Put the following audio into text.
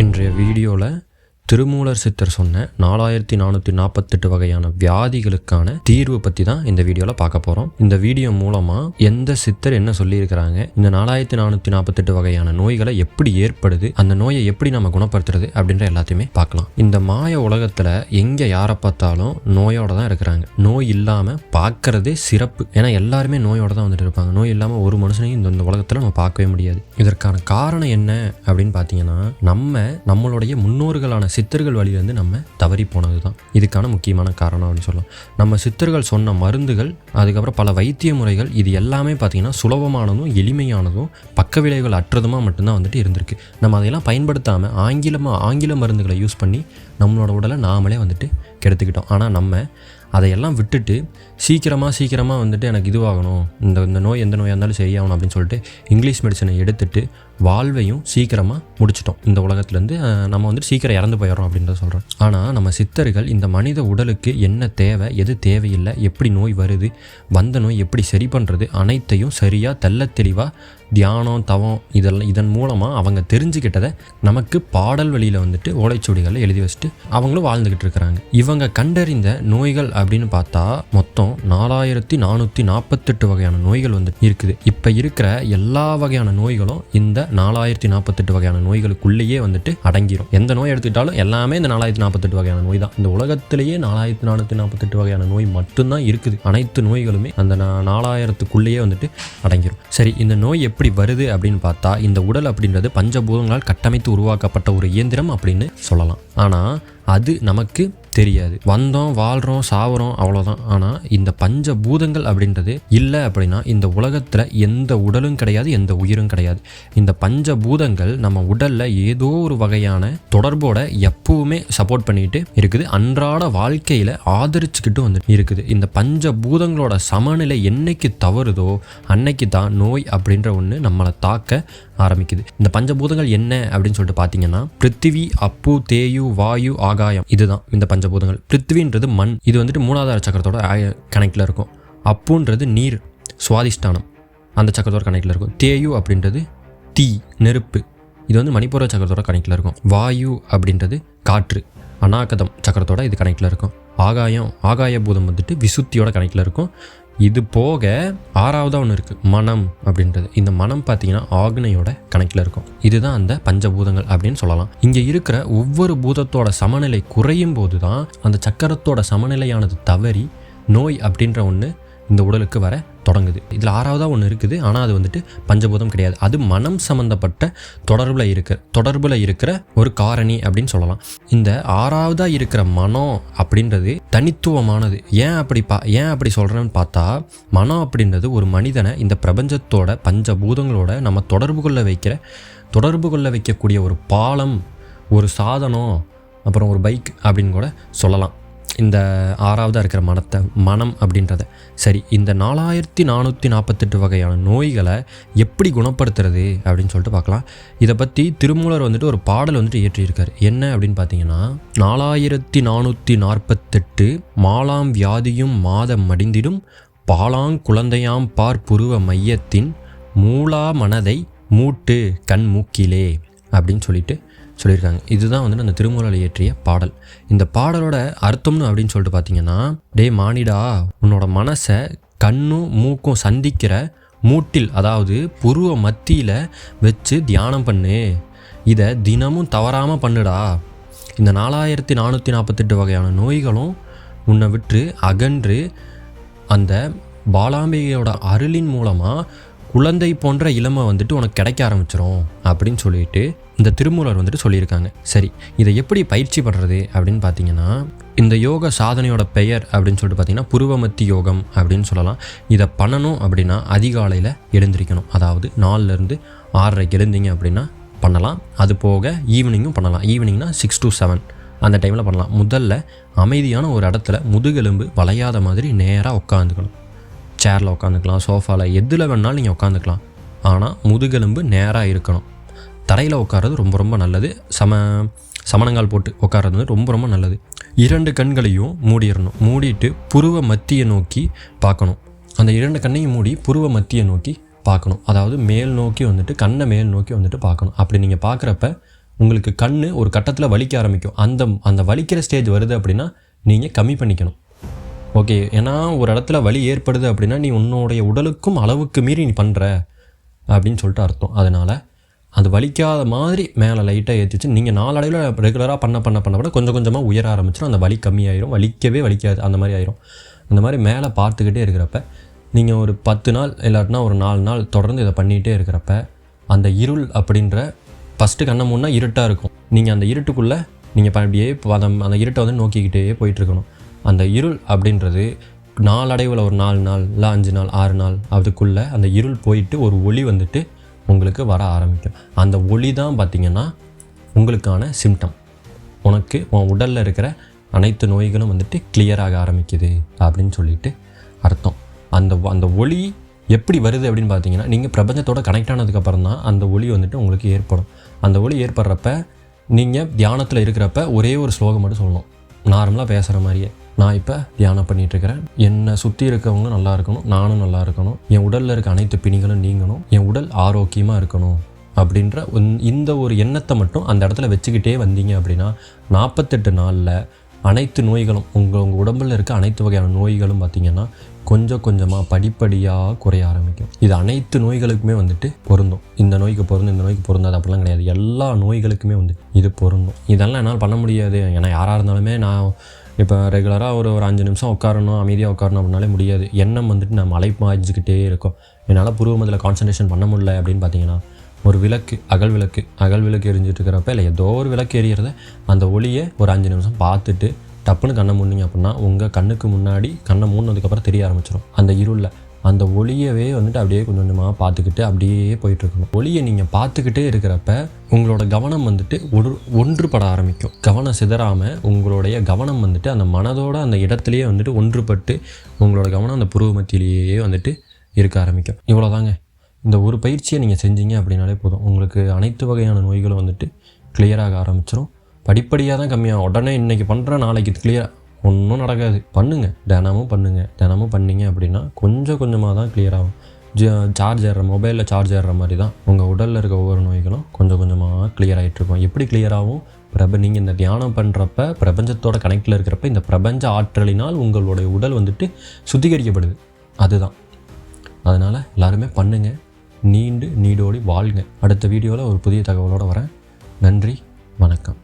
இன்றைய வீடியோவில் திருமூலர் சித்தர் சொன்ன 4448 வகையான வியாதிகளுக்கான தீர்வு பற்றி தான் இந்த வீடியோவில் பார்க்க போகிறோம். இந்த வீடியோ மூலமாக எந்த சித்தர் என்ன சொல்லியிருக்கிறாங்க, இந்த 4448 வகையான நோய்களை எப்படி ஏற்படுது, அந்த நோயை எப்படி நம்ம குணப்படுத்துறது அப்படின்ற எல்லாத்தையுமே பார்க்கலாம். இந்த மாய உலகத்தில் எங்கே யாரை பார்த்தாலும் நோயோட தான் இருக்கிறாங்க. நோய் இல்லாமல் பார்க்கறதே சிறப்பு. ஏன்னா எல்லாருமே நோயோட தான் வந்துட்டு இருப்பாங்க. நோய் இல்லாமல் ஒரு மனுஷனையும் இந்த உலகத்தில் நம்ம பார்க்கவே முடியாது. இதற்கான காரணம் என்ன அப்படின்னு பார்த்தீங்கன்னா, நம்மளுடைய முன்னோர்களான சித்தர்கள் வழியிலேருந்து நம்ம தவறி போனது தான் இதுக்கான முக்கியமான காரணம் அப்படின்னு சொல்லலாம். நம்ம சித்தர்கள் சொன்ன மருந்துகள், அதுக்கப்புறம் பல வைத்திய முறைகள், இது எல்லாமே பார்த்திங்கன்னா சுலபமானதும் எளிமையானதும் பக்க விளைவுகள் அற்றதுமாக மட்டும்தான் வந்துட்டு இருந்திருக்கு. நம்ம அதையெல்லாம் பயன்படுத்தாமல் ஆங்கில மருந்துகளை யூஸ் பண்ணி நம்மளோட உடலை நாமளே வந்துட்டு கெடுத்துக்கிட்டோம். ஆனால் நம்ம அதையெல்லாம் விட்டுட்டு சீக்கிரமாக வந்துட்டு எனக்கு இதுவாகணும், இந்த நோய் எந்த நோயாக இருந்தாலும் சரியாகணும் அப்படின்னு சொல்லிட்டு இங்கிலீஷ் மெடிசனை எடுத்துட்டு வாழ்வையும் சீக்கிரமாக முடிச்சிட்டோம். இந்த உலகத்துலேருந்து நம்ம வந்துட்டு சீக்கிரம் இறந்து போயிடறோம் அப்படின்றத சொல்கிறோம். ஆனால் நம்ம சித்தர்கள் இந்த மனித உடலுக்கு என்ன தேவை, எது தேவையில்லை, எப்படி நோய் வருது, வந்த நோய் எப்படி சரி பண்ணுறது, அனைத்தையும் சரியாக தெள்ள தெளிவாக தியானம், தவம் இதன் மூலமாக அவங்க தெரிஞ்சுக்கிட்டதை நமக்கு பாடல் வழியில் வந்துட்டு ஓலைச்சுவடிகளில் எழுதி வச்சுட்டு அவங்களும் வாழ்ந்துக்கிட்டு இருக்கிறாங்க. இவங்க கண்டறிந்த நோய்கள் அப்படின்னு பார்த்தா மொத்தம் 4448 வகையான நோய்கள் வந்து இருக்குது. இப்போ இருக்கிற எல்லா வகையான நோய்களும் இந்த 4048 வகையான நோய்களுக்குள்ளேயே வந்துட்டு அடங்கிடும். எந்த நோய் எடுத்துக்கிட்டாலும் எல்லாமே இந்த 4048 வகையான நோய் தான். இந்த உலகத்திலேயே 4448 வகையான நோய் மட்டும்தான் இருக்குது. அனைத்து நோய்களுமே அந்த 4000க்குள்ளேயே வந்துட்டு அடங்கிடும். சரி, இந்த நோய் எப்படி வருது அப்படின்னு பார்த்தா, இந்த உடல் அப்படின்றது பஞ்சபூதங்களால் கட்டமைத்து உருவாக்கப்பட்ட ஒரு இயந்திரம் அப்படின்னு சொல்லலாம். ஆனால் அது நமக்கு தெரியாது. வந்தோம், வாழ்கிறோம், சாவுறோம், அவ்வளோதான். ஆனால் இந்த பஞ்சபூதங்கள் அப்படின்றது இல்லை அப்படின்னா இந்த உலகத்தில் எந்த உடலும் கிடையாது, எந்த உயிரும் கிடையாது. இந்த பஞ்சபூதங்கள் நம்ம உடலில் ஏதோ ஒரு வகையான தொடர்போட எப்பவுமே சப்போர்ட் பண்ணிட்டு இருக்குது. அன்றாட வாழ்க்கையில் ஆதரிச்சுக்கிட்டு வந்துட்டு இருக்குது. இந்த பஞ்சபூதங்களோட சமநிலை என்னைக்கு தவறுதோ அன்னைக்கு தான் நோய் அப்படின்ற ஒன்று நம்மளை தாக்க ஆரம்பிக்குது. இந்த பஞ்சபூதங்கள் என்ன அப்படின்னு சொல்லிட்டு பார்த்தீங்கன்னா, பிருத்திவி, அப்பு, தேயு, வாயு, ஆகாயம், இதுதான் இந்த பஞ்சபூதங்கள். பிருத்திவின்றது மண், இது வந்துட்டு மூலாதார சக்கரத்தோட கணக்கில் இருக்கும். அப்புன்றது நீர், சுவாதிஷ்டானம், அந்த சக்கரத்தோட கணக்கில் இருக்கும். தேயு அப்படின்றது தீ, நெருப்பு, இது வந்து மணிப்பூர சக்கரத்தோட கணக்கில் இருக்கும். வாயு அப்படின்றது காற்று, அநாகதம் சக்கரத்தோட இது கணக்கில் இருக்கும். ஆகாய பூதம் வந்துட்டு விசுத்தியோட கணக்கில் இருக்கும். இது போக ஆறாவதாக ஒன்று இருக்குது, மனம் அப்படின்றது. இந்த மனம் பார்த்தீங்கன்னா ஆக்னையோட கணக்கில் இருக்கும். இதுதான் அந்த பஞ்சபூதங்கள் அப்படின்னு சொல்லலாம். இங்கே இருக்கிற ஒவ்வொரு பூதத்தோட சமநிலை குறையும் போது தான் அந்த சக்கரத்தோட சமநிலையானது தவறி நோய் அப்படின்ற ஒன்று இந்த உடலுக்கு வர தொடங்குது. இதில் ஆறாவதாக ஒன்று இருக்குது, ஆனால் அது வந்துட்டு பஞ்சபூதம் கிடையாது. அது மனம் சம்மந்தப்பட்ட தொடர்பில் இருக்கிற ஒரு காரணி அப்படின்னு சொல்லலாம். இந்த ஆறாவதாக இருக்கிற மனம் அப்படின்றது தனித்துவமானது. ஏன் அப்படி சொல்கிறேன்னு பார்த்தா, மனம் அப்படின்றது ஒரு மனிதனை இந்த பிரபஞ்சத்தோட பஞ்சபூதங்களோட நம்ம தொடர்பு கொள்ள வைக்கக்கூடிய ஒரு பாலம், ஒரு சாதனம், அப்புறம் ஒரு பைக் அப்படின்னு கூட சொல்லலாம். இந்த ஆறாவதாக இருக்கிற மனம் அப்படின்றத. சரி, இந்த 4448 வகையான நோய்களை எப்படி குணப்படுத்துறது அப்படின்னு சொல்லிட்டு பார்க்கலாம். இதை பற்றி திருமூலர் வந்துட்டு ஒரு பாடல் வந்துட்டு இயற்றியிருக்காரு. என்ன அப்படின்னு பார்த்தீங்கன்னா, 4448 மாலாம் வியாதியும் மாதம் மடிந்திடும் பாலாங் குழந்தையாம் பார் புருவ மையத்தின் மூலா மனதை மூட்டு கண் மூக்கிலே அப்படின்னு சொல்லியிருக்காங்க. இதுதான் வந்துட்டு அந்த திருமூலர் இயற்றிய பாடல். இந்த பாடலோட அர்த்தம்னு அப்படின்னு சொல்லிட்டு பார்த்தீங்கன்னா, டே மானிடா, உன்னோட மனசை கண்ணும் மூக்கும் சந்திக்கிற மூட்டில், அதாவது புருவ மத்தியில் வச்சு தியானம் பண்ணு. இதை தினமும் தவறாமல் பண்ணுடா. இந்த 4448 வகையான நோய்களும் உன்னை விட்டு அகன்று அந்த பாலாம்பிகையோட அருளின் மூலமாக குழந்தை போன்ற இளமை வந்துட்டு உனக்கு கிடைக்க ஆரம்பிச்சிரும் அப்படின்னு சொல்லிட்டு இந்த திருமூலர் வந்துட்டு சொல்லியிருக்காங்க. சரி, இதை எப்படி பயிற்சி பண்ணுறது அப்படின்னு பார்த்தீங்கன்னா, இந்த யோக சாதனையோட பெயர் அப்படின்னு சொல்லிட்டு பார்த்தீங்கன்னா புருவமத்தி யோகம் அப்படின்னு சொல்லலாம். இதை பண்ணணும் அப்படின்னா அதிகாலையில் எழுந்திரிக்கணும். அதாவது 4லேருந்து 6:30 எழுந்திங்க அப்படின்னா பண்ணலாம். அது போக ஈவினிங்கும் பண்ணலாம். ஈவினிங்னா 6 to 7 அந்த டைமில் பண்ணலாம். முதல்ல அமைதியான ஒரு இடத்துல முதுகெலும்பு வளையாத மாதிரி நேராக உட்காந்துக்கணும். சேரில் உட்காந்துக்கலாம், சோஃபாவில், எதில் வேணாலும் நீங்கள் உட்காந்துக்கலாம். ஆனால் முதுகெலும்பு நேராக இருக்கணும். தரையில் உட்கார்றது ரொம்ப ரொம்ப நல்லது. சமணங்கால் போட்டு உட்கார்றது வந்து ரொம்ப ரொம்ப நல்லது. 2 கண்களையும் மூடிடணும். மூடிட்டு புருவ மத்தியை நோக்கி பார்க்கணும். அந்த 2 கண்ணையும் மூடி புருவ மத்தியை நோக்கி பார்க்கணும். அதாவது மேல் நோக்கி வந்துட்டு கண்ணை மேல் நோக்கி வந்துட்டு பார்க்கணும். அப்படி நீங்கள் பார்க்குறப்ப உங்களுக்கு கண் ஒரு கட்டத்தில் வலிக்க ஆரம்பிக்கும். அந்த வலிக்கிற ஸ்டேஜ் வருது அப்படின்னா நீங்கள் கம்மி பண்ணிக்கணும். ஓகே, ஏன்னா ஒரு இடத்துல வலி ஏற்படுது அப்படின்னா நீ உன்னுடைய உடலுக்கும் அளவுக்கு மீறி நீ பண்ணுற அப்படின்னு சொல்லிட்டு அர்த்தம். அதனால் அது வலிக்காத மாதிரி மேலே லைட்டாக ஏற்றிச்சு நீங்கள் நாளடைவில் ரெகுலராக பண்ண கொஞ்சம் கொஞ்சமாக உயர ஆரம்பிச்சிடும். அந்த வலி கம்மியாயிரும், வலிக்கவே வலிக்காது, அந்த மாதிரி ஆயிரும். அந்த மாதிரி மேலே பார்த்துக்கிட்டே இருக்கிறப்ப நீங்கள் ஒரு 10 நாள் இல்லாட்டினா ஒரு 4 நாள் தொடர்ந்து இதை பண்ணிகிட்டே இருக்கிறப்ப அந்த இருள் அப்படின்ற ஃபஸ்ட்டு கண்ணை மூடினா இருட்டாக இருக்கும். நீங்கள் அந்த இருட்டுக்குள்ளே நீங்கள் அப்படியே அந்த இருட்டை வந்து நோக்கிக்கிட்டே போயிட்டுருக்கணும். அந்த இருள் அப்படின்றது நாளடைவில் ஒரு 4 நாள் இல்லை 5 நாள் 6 நாள் அதுக்குள்ளே அந்த இருள் போயிட்டு ஒரு ஒளி வந்துட்டு உங்களுக்கு வர ஆரம்பிக்கும். அந்த ஒளி தான் பார்த்திங்கன்னா உங்களுக்கான சிம்டம். உனக்கு உன் உடலில் இருக்கிற அனைத்து நோய்களும் வந்துட்டு கிளியராக ஆரம்பிக்குது அப்படின்னு சொல்லிட்டு அர்த்தம். அந்த ஒளி எப்படி வருது அப்படின்னு பார்த்தீங்கன்னா நீங்கள் பிரபஞ்சத்தோட கனெக்ட் ஆனதுக்கப்புறம் தான் அந்த ஒளி வந்துட்டு உங்களுக்கு ஏற்படும். அந்த ஒளி ஏற்படுறப்ப நீங்கள் தியானத்தில் இருக்கிறப்ப ஒரே ஒரு ஸ்லோகம் மட்டும் சொல்லணும், நார்மலாக பேசுகிற மாதிரியே. நான் இப்போ தியானம் பண்ணிகிட்ருக்கிறேன், என்னை சுற்றி இருக்கவங்க நல்லா இருக்கணும், நானும் நல்லா இருக்கணும், என் உடலில் இருக்க அனைத்து பிணிகளும் நீங்கணும், என் உடல் ஆரோக்கியமாக இருக்கணும் அப்படின்ற இந்த ஒரு எண்ணத்தை மட்டும் அந்த இடத்துல வச்சுக்கிட்டே வந்தீங்க அப்படின்னா 48 நாளில் அனைத்து நோய்களும் உங்கள் உடம்பில் இருக்க அனைத்து வகையான நோய்களும் பார்த்திங்கன்னா கொஞ்சம் கொஞ்சமாக படிப்படியாக குறைய ஆரம்பிக்கும். இது அனைத்து நோய்களுக்குமே வந்துட்டு பொருந்தும். இந்த நோய்க்கு பொருந்தும், இந்த நோய்க்கு பொருந்தாது அப்படிலாம் கிடையாது. எல்லா நோய்களுக்குமே வந்து இது பொருந்தும். இதெல்லாம் என்னால் பண்ண முடியாது, ஏன்னா யாராக இருந்தாலுமே நான் இப்போ ரெகுலராக ஒரு 5 நிமிஷம் உட்காரணும், அமைதியாக உட்காரணும் அப்படின்னாலே முடியாது. எண்ணம் வந்துட்டு நம்ம அலைப்பாய்ச்சிக்கிட்டே இருக்கும். என்னால் புருவமத்தில் கான்சன்ட்ரேஷன் பண்ண முடியல அப்படின்னு பார்த்தீங்கன்னா ஒரு விளக்கு, அகல் விளக்கு எரிஞ்சிட்டு இருக்கிறப்ப இல்லை ஏதோ ஒரு விளக்கு எரியறத அந்த ஒளியை ஒரு 5 நிமிஷம் பார்த்துட்டு டப்புன்னு கண்ணை மூடினீங்க அப்படின்னா உங்கள் கண்ணுக்கு முன்னாடி கண்ணை மூடினதுக்கப்புறம் தெரிய ஆரம்பிச்சிடும். அந்த இருளில் அந்த ஒளியவே வந்துட்டு அப்படியே கொஞ்சம் கொஞ்சமாக பார்த்துக்கிட்டு அப்படியே போயிட்டுருக்கணும். ஒளியை நீங்கள் பார்த்துக்கிட்டே இருக்கிறப்ப உங்களோட கவனம் வந்துட்டு ஒன்றுபட ஆரம்பிக்கும். கவனம் சிதறாமல் உங்களுடைய கவனம் வந்துட்டு அந்த மனதோட அந்த இடத்துலையே வந்துட்டு ஒன்றுபட்டு உங்களோட கவனம் அந்த புருவ மத்தியிலேயே வந்துட்டு இருக்க ஆரம்பிக்கும். இவ்வளோதாங்க. இந்த ஒரு பயிற்சியை நீங்கள் செஞ்சீங்க அப்படின்னாலே போதும், உங்களுக்கு அனைத்து வகையான நோய்களும் வந்துட்டு கிளியராக ஆரம்பிச்சிடும். படிப்படியாக தான் கம்மியாகும். உடனே இன்றைக்கி பண்ணுறேன் நாளைக்கு கிளியர் ஒன்றும் நடக்காது. பண்ணுங்கள், தினமும் பண்ணிங்க அப்படின்னா கொஞ்சம் கொஞ்சமாக தான் கிளியர் ஆகும். மொபைலில் சார்ஜ் ஏறுற மாதிரி தான் உங்கள் உடலில் இருக்க ஒவ்வொரு நோய்களும் கொஞ்சம் கொஞ்சமாக கிளியர் ஆகிட்ருக்கும். எப்படி கிளியர் ஆகும்? நீங்கள் இந்த தியானம் பண்ணுறப்ப பிரபஞ்சத்தோட கனெக்டில் இருக்கிறப்ப இந்த பிரபஞ்ச ஆற்றலினால் உங்களுடைய உடல் வந்துட்டு சுத்திகரிக்கப்படுது. அதுதான். அதனால் எல்லாருமே பண்ணுங்கள், நீடோடி வாழ்ங்க. அடுத்த வீடியோவில் ஒரு புதிய தகவலோடு வரேன். நன்றி, வணக்கம்.